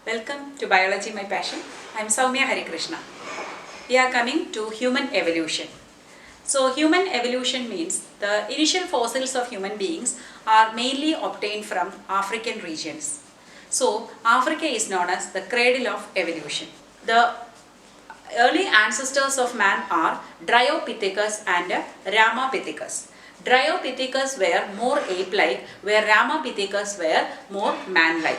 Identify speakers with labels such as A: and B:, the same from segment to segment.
A: Welcome to Biology My Passion. I am Soumya Harikrishna. We are coming to human evolution. So human evolution means the initial fossils of human beings are mainly obtained from African regions. So Africa is known as the cradle of evolution. The early ancestors of man are Dryopithecus and Ramapithecus. Dryopithecus were more ape-like, where Ramapithecus were more man-like.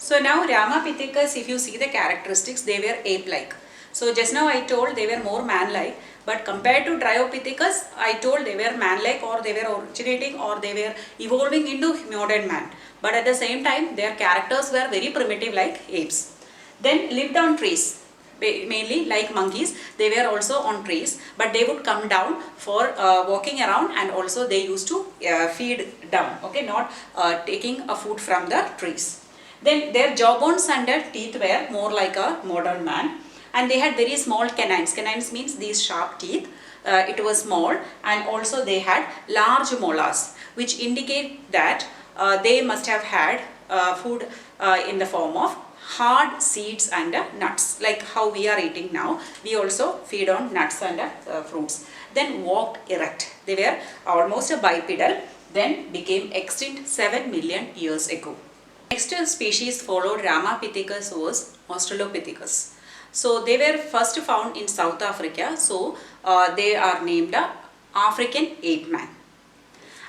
A: So now Ramapithecus, if you see the characteristics, they were ape-like. So just now I told they were more man-like, but compared to Dryopithecus, I told they were man-like, or they were originating, or they were evolving into modern man. But at the same time, their characters were very primitive like apes. Then lived on trees. Mainly like monkeys, they were also on trees, but they would come down for walking around, and also they used to feed down, okay, not taking a food from the trees. Then their jawbones and their teeth were more like a modern man, and they had very small canines. Canines means these sharp teeth. It was small, and also they had large molars, which indicate that they must have had food in the form of hard seeds and nuts, like how we are eating now. We also feed on nuts and fruits. Then walked erect. They were almost a bipedal, then became extinct 7 million years ago. Next species followed Ramapithecus was Australopithecus. So they were first found in South Africa, so they are named African ape man.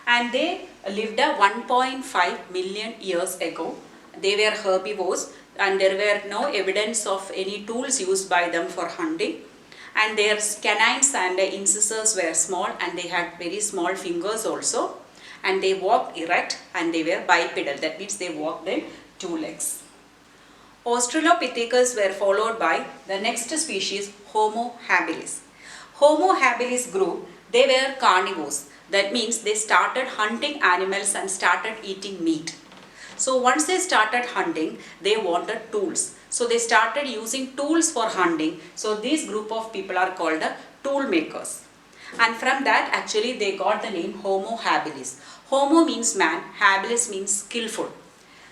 A: And they lived 1.5 million years ago. They were herbivores, and there were no evidence of any tools used by them for hunting. And their canines and incisors were small, and they had very small fingers also. And they walked erect, and they were bipedal. That means they walked in two legs. Australopithecus were followed by the next species, Homo habilis. Homo habilis group, they were carnivores. That means they started hunting animals and started eating meat. So once they started hunting, they wanted tools. So they started using tools for hunting. So this group of people are called tool makers. And from that actually they got the name Homo habilis. Homo means man, habilis means skillful.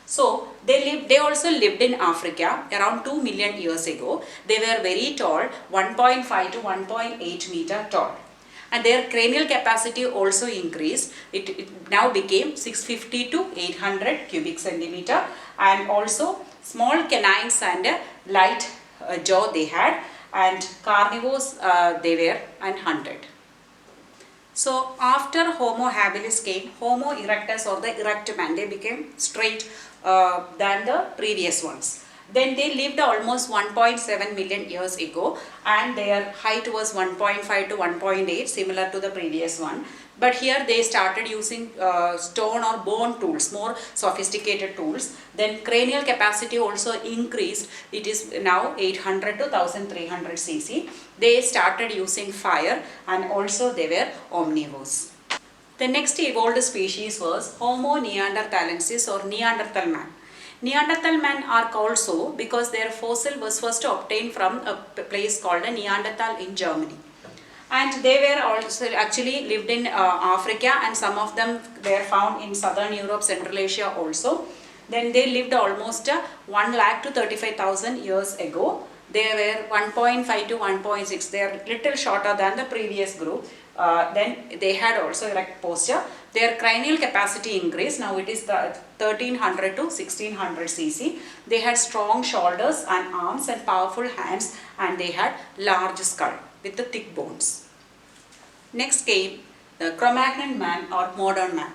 A: So they also lived in Africa around 2 million years ago. They were very tall, 1.5 to 1.8 meter tall. And their cranial capacity also increased. It now became 650 to 800 cubic centimeter, and also small canines and light jaw they had, and carnivores they were and hunted. So after Homo habilis came Homo erectus, or the erect man. They became straight than the previous ones. Then they lived almost 1.7 million years ago, and their height was 1.5 to 1.8, similar to the previous one. But here they started using stone or bone tools, more sophisticated tools. Then cranial capacity also increased. It is now 800 to 1300 cc. They started using fire, and also they were omnivores. The next evolved species was Homo neanderthalensis, or Neanderthal man. Neanderthal men are called so because their fossil was first obtained from a place called Neanderthal in Germany. And they were also actually lived in Africa, and some of them were found in southern Europe, Central Asia also. Then they lived almost 1 lakh to 35,000 years ago. They were 1.5 to 1.6. They are little shorter than the previous group. Then they had also erect posture. Their cranial capacity increased. Now it is the 1300 to 1600 cc. They had strong shoulders and arms and powerful hands, and they had large skull with the thick bones. Next came the Cro-Magnon man, or modern man.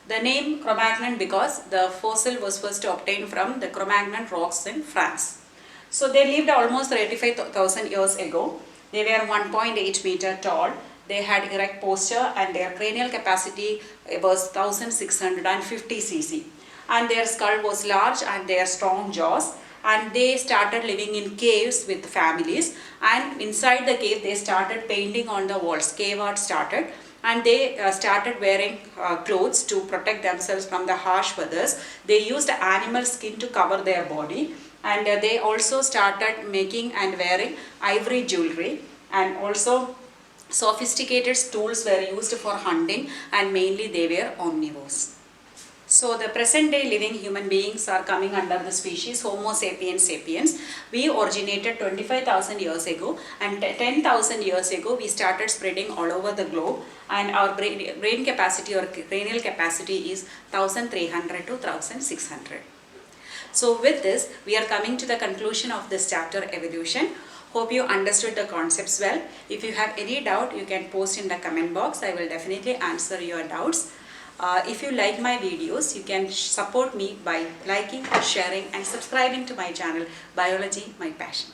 A: The name Cro-Magnon because the fossil was first obtained from the Cro-Magnon rocks in France. So they lived almost 35,000 years ago. They were 1.8 meter tall. They had erect posture, and their cranial capacity was 1650 cc. And their skull was large, and their strong jaws. And they started living in caves with families. And inside the cave, they started painting on the walls. Cave art started. And they started wearing clothes to protect themselves from the harsh weathers. They used animal skin to cover their body. And they also started making and wearing ivory jewelry, and also sophisticated tools were used for hunting, and mainly they were omnivores. So the present day living human beings are coming under the species Homo sapiens sapiens. We originated 25,000 years ago, and 10,000 years ago we started spreading all over the globe, and our brain capacity or cranial capacity is 1300 to 1600. So with this, we are coming to the conclusion of this chapter, evolution. Hope you understood the concepts well. If you have any doubt, you can post in the comment box. I will definitely answer your doubts. If you like my videos, you can support me by liking, sharing and subscribing to my channel, Biology My Passion.